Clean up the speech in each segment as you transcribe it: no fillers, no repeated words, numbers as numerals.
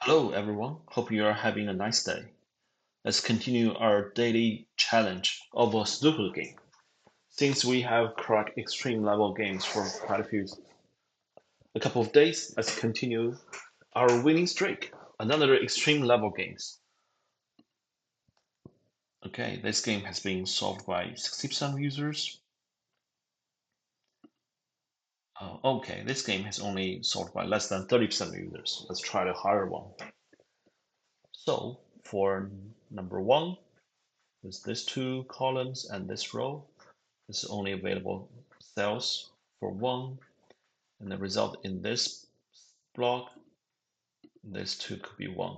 Hello everyone, hope you are having a nice day. Let's continue our daily challenge of a Sudoku game. Since we have cracked extreme level games for quite a couple of days, let's continue our winning streak. Another extreme level games. Okay, this game has been solved by 60% of users. Okay, this game has only solved by less than 30% of users. Let's try the higher one. So for number one, with these two columns and this row, this is only available cells for one, and the result in this block, this two could be one.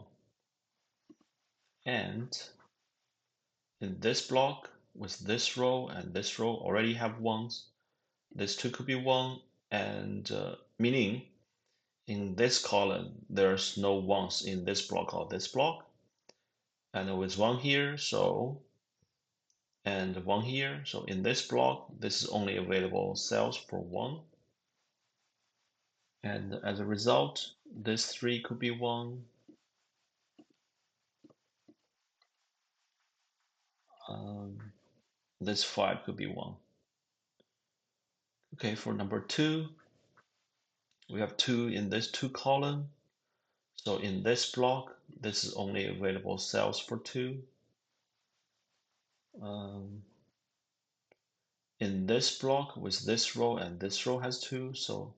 And in this block, with this row and this row already have ones, this two could be one, and meaning in this column, there's no ones in this block or this block, and with one here, so and one here, so in this block, this is only available cells for one. And as a result, this 3 could be 1. This 5 could be 1. Okay, for number 2, we have 2 in this 2 column. So in this block, this is only available cells for 2. In this block, with this row and this row has 2, so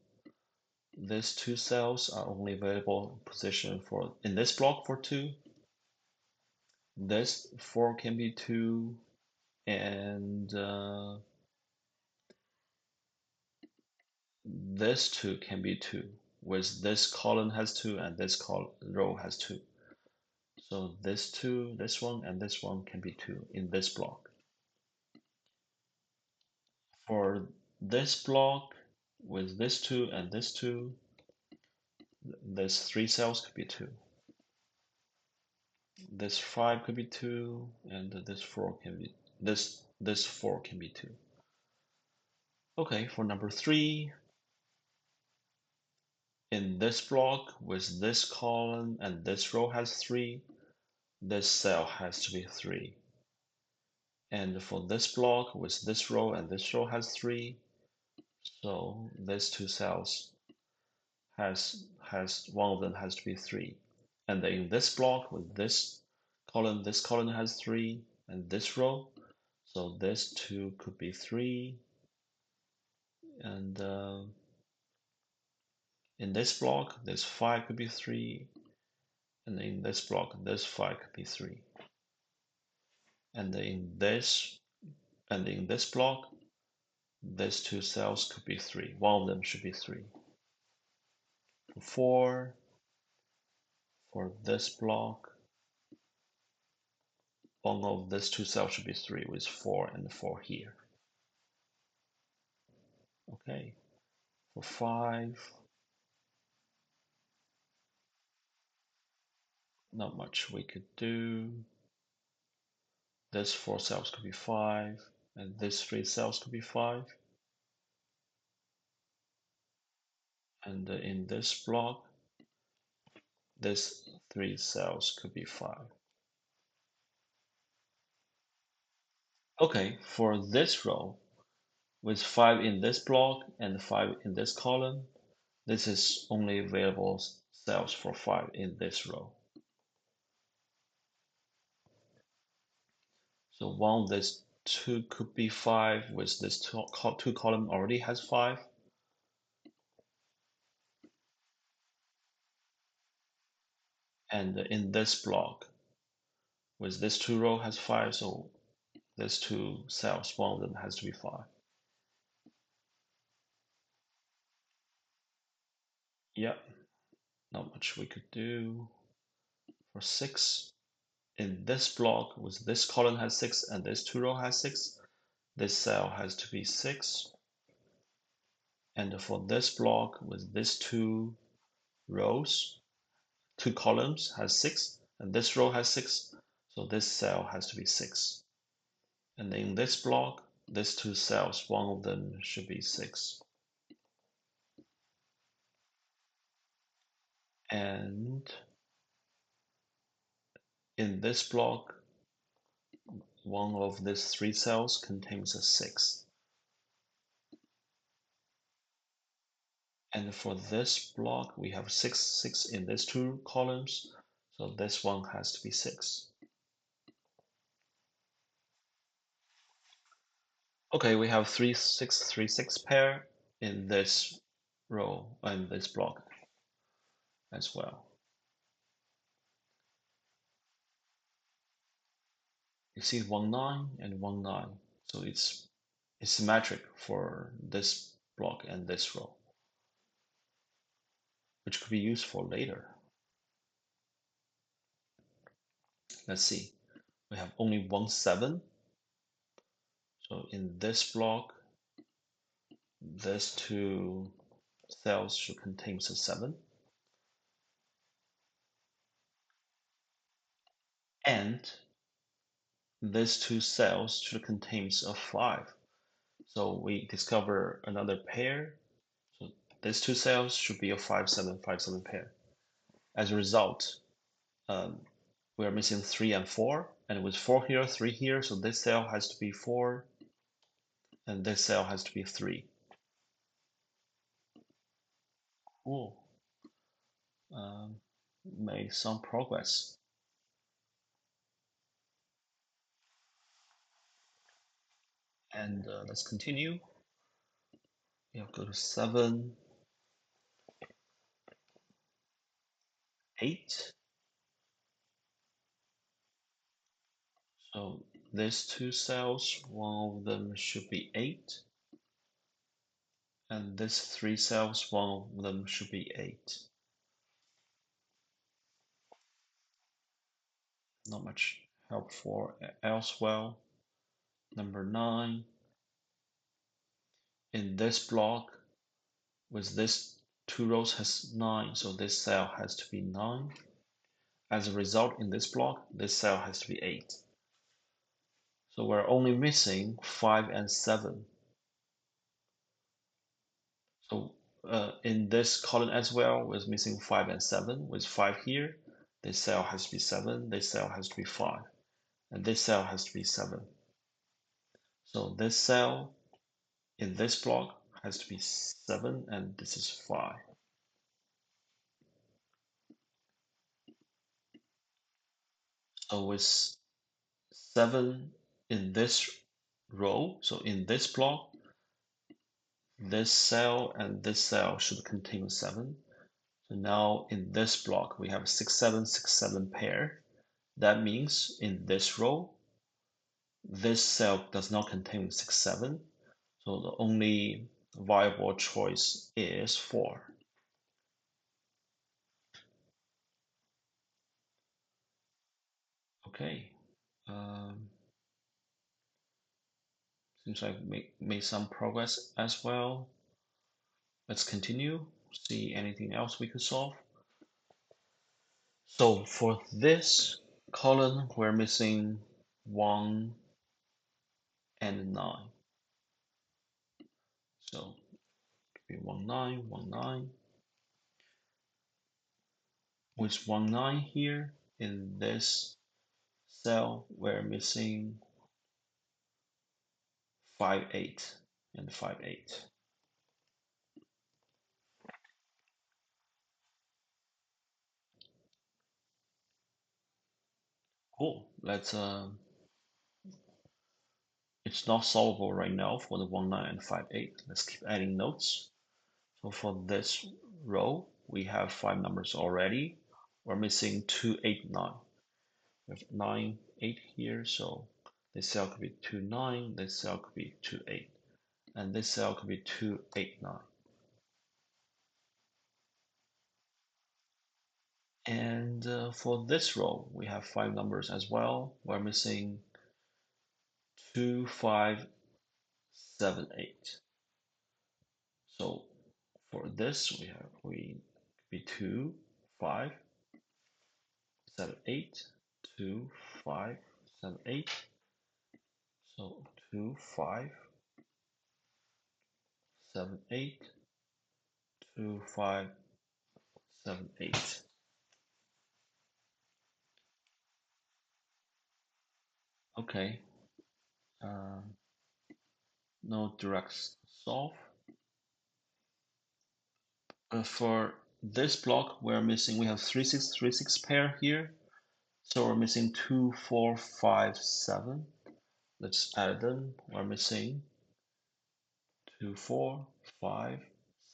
these 2 cells are only available position for in this block for 2. This 4 can be 2, and this 2 can be 2, with this column has 2 and this row has 2. So this 2, this one, and this one can be 2 in this block. For this block, with this 2 and this 2, this 3 cells could be 2. This 5 could be 2, and this 4 can be this 4 can be 2. Okay, for number 3, in this block with this column and this row has 3, this cell has to be 3. And for this block with this row and this row has 3, so these 2 cells has one of them has to be 3. And then in this block with this column has 3, and this row, so this 2 could be 3. And in this block, this 5 could be 3, and in this block, this 5 could be 3. And in this block, these 2 cells could be 3. One of them should be 3. 4 for this block, one of these 2 cells should be 3 with 4 and 4 here. Okay, for 5, not much we could do. This 4 cells could be 5, and these 3 cells could be 5. And in this block, these 3 cells could be 5. Okay, for this row, with 5 in this block and 5 in this column, this is only available cells for 5 in this row. So one of these 2 could be 5, with this 2 column already has 5. And in this block, with this 2 row has 5, so these 2 cells, one of them has to be 5. Yep, not much we could do. For 6, in this block, with this column has 6 and this 2 row has 6, this cell has to be 6. And for this block, with these 2 rows, 2 columns has 6, and this row has 6, so this cell has to be 6. And in this block, these 2 cells, one of them should be 6. And in this block, one of these three cells contains a 6. And for this block, we have 6, 6 in these two columns. So this one has to be 6. Okay, we have 3, 6, 3, 6 pair in this row and this block as well. You see 1, 9 and 1, 9. So it's symmetric for this block and this row, which could be useful later. Let's see. We have only 1, 7. So in this block, these two cells should contain a 7. And these two cells should contain a 5. So we discover another pair. So these two cells should be a 5, 7, 5, 7 pair. As a result, we are missing 3 and 4. And with 4 here, 3 here, so this cell has to be 4, and this cell has to be 3. Cool. Made some progress. And let's continue. We have go to 7, 8. So these two cells, one of them should be 8. And these three cells, one of them should be 8. Not much help for elsewhere. Number 9. In this block, with this two rows has 9, so this cell has to be 9. As a result, in this block, this cell has to be 8. So we're only missing 5 and 7. So in this column as well, we're missing 5 and 7. With 5 here, this cell has to be 7, this cell has to be 5, and this cell has to be 7. So this cell in this block has to be 7, and this is 5. So with 7 in this row, so in this block, this cell and this cell should contain 7. So now in this block, we have 6, 7, 6, 7 pair. That means in this row, this cell does not contain 6, 7. So the only viable choice is 4. Okay. Seems like made some progress as well. Let's continue, see anything else we could solve. So for this column, we're missing 1 and 9. So it could be 1, 9, 1, 9. With 1, 9 here, in this cell, we're missing 5, 8 and 5, 8. Cool. It's not solvable right now for the 1, 9 and 5, 8. Let's keep adding notes. So for this row, we have 5 numbers already. We're missing 2, 8, 9. We have 9, 8 here, so this cell could be 2, 9, this cell could be 2, 8, and this cell could be 2, 8, 9. And for this row, we have 5 numbers as well. We're missing 2, 5, 7, 8. So for this, we could be 2, 5, 7, 8, 2, 5, 7, 8. So 2, 5, 7, 8, 2, 5, 7, 8. Okay. Um, no direct solve. For this block, we're missing, we have 3, 6, 3, 6 pair here. So we're missing 2, 4, 5, 7. Let's add them. We're missing 2, 4, 5,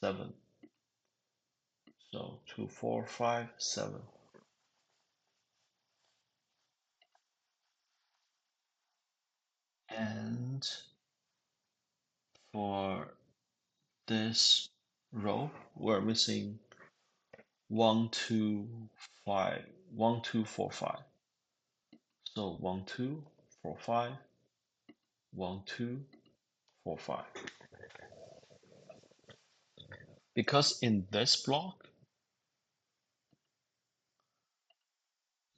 7. So 2, 4, 5, 7. And for this row, we're missing 1, 2, 5, 1, 2, 4, 5. So 1, 2, 4, 5, 1, 2, 4, 5. Because in this block,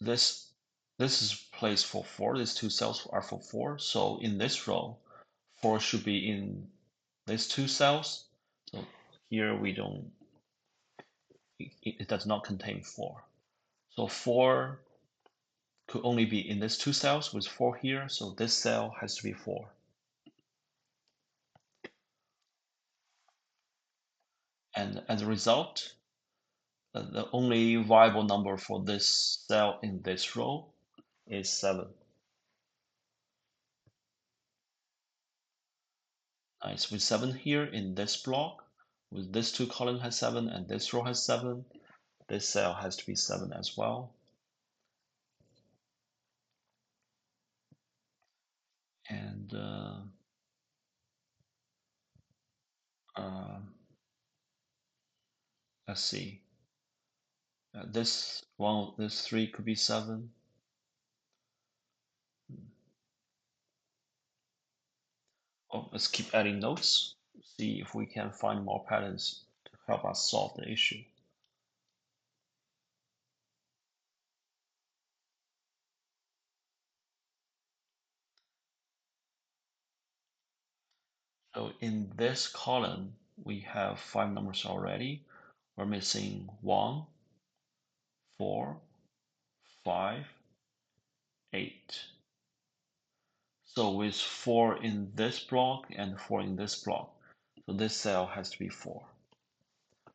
this this is placed for 4. These two cells are for 4. So in this row, 4 should be in these two cells. So here we don't, it does not contain 4. So 4 could only be in these two cells with 4 here. So this cell has to be 4. And as a result, the only viable number for this cell in this row is 7. Nice. With 7 here in this block, with this two column has 7 and this row has 7, this cell has to be 7 as well. And uh, let's see. This 3 could be 7. Oh, let's keep adding notes. See if we can find more patterns to help us solve the issue. So in this column, we have 5 numbers already. We're missing 1, 4, 5, 8. So with 4 in this block and 4 in this block, so this cell has to be 4.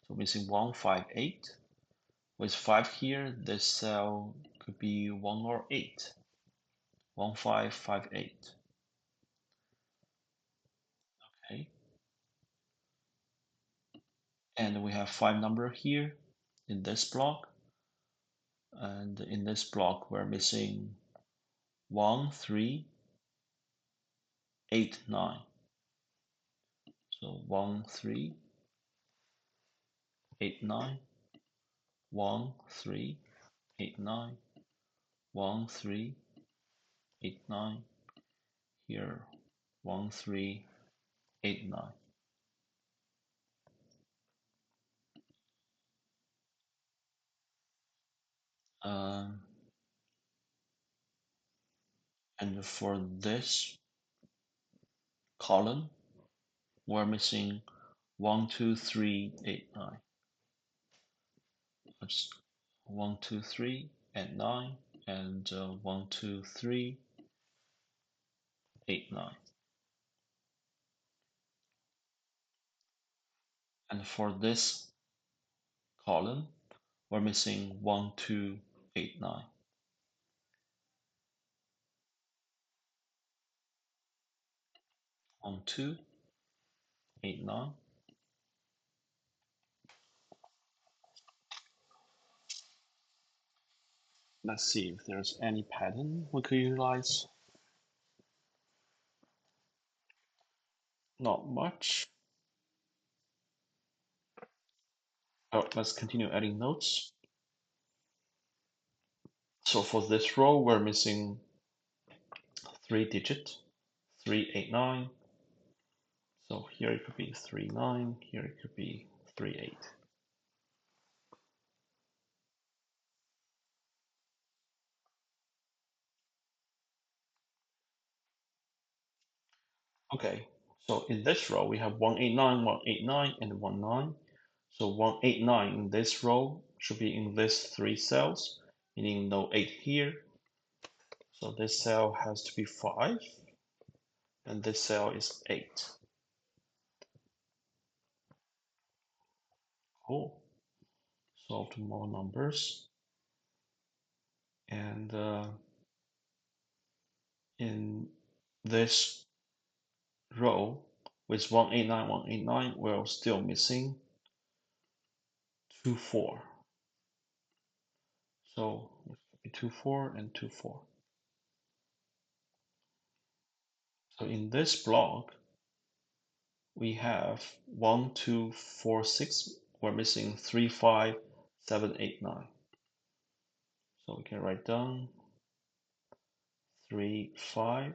So missing 1, 5, 8. With 5 here, this cell could be 1 or 8. 1, 5, 5, 8. Okay. And we have 5 number here in this block. And in this block, we're missing 1, 3, 8, 9. So 1, 3, 8, 9. 1, 3, 8, 9. 1, 3, 8, 9. Here 1, 3, 8, 9. And for this column, we're missing 1, 2, 3, 8, 9. That's 1, 2, 3, and 9, and 1, 2, 3, 8, 9. And for this column, we're missing 1, 2, 8, 9. 1, 2, 8, 9. Let's see if there's any pattern we could utilize. Not much. Oh, let's continue adding notes. So for this row, we're missing 3 digit, 3, 8, 9. So here it could be 3, 9. Here it could be 3, 8. Okay, so in this row, we have 189, 189, and 19. So 189 in this row should be in these 3 cells, meaning no 8 here. So this cell has to be 5, and this cell is 8. Cool. Solve more numbers. And in this row with 189, 189, we're still missing 2, 4. So it could be 2, 4 and 2, 4. So in this block, we have 1, 2, 4, 6. We're missing 3, 5, 7, 8, 9. So we can write down 3, 5,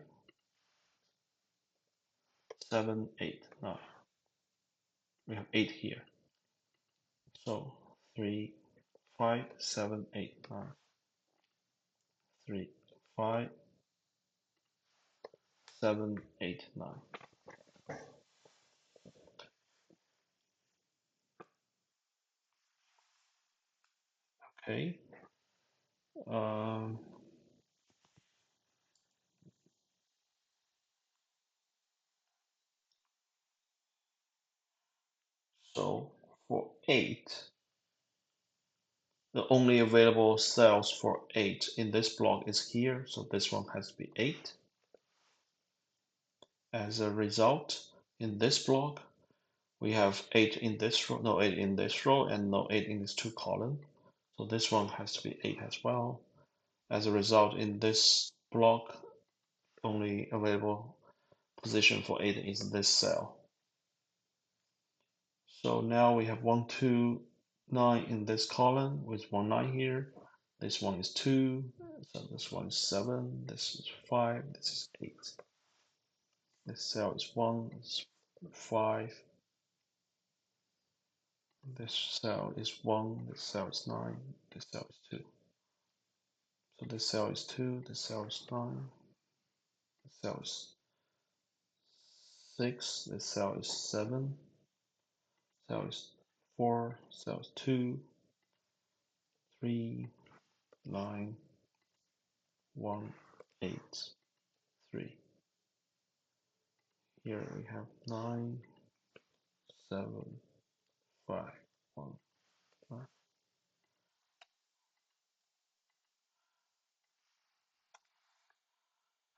7, 8, 9. We have 8 here. So 3, 5, 7, 8, 9. 3, 5, 7, 8, 9. Okay. Um, so for 8, the only available cells for 8 in this block is here. So this one has to be 8. As a result, in this block, we have 8 in this row, no 8 in this row, and no 8 in this 2 column. So this one has to be 8 as well. As a result, in this block, only available position for 8 is this cell. So now we have 1, 2, 9 in this column with 1, 9 here. This one is 2, so this one is 7, this is 5, this is 8. This cell is 1, this is 5. This cell is 1, this cell is 9, this cell is 2. So this cell is 2, this cell is 9, this cell is 6, this cell is 7, cell is 4, cell is 2, 3, 9, 1, 8, 3. Here we have 9, 7, 5, 1, 5.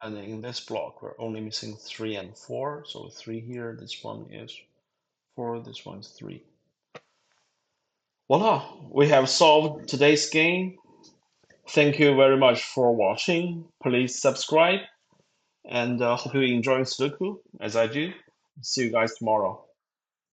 And in this block, we're only missing 3 and 4. So 3 here, this one is 4, this one is 3. Voila, we have solved today's game. Thank you very much for watching. Please subscribe and hope you enjoy Sudoku as I do. See you guys tomorrow.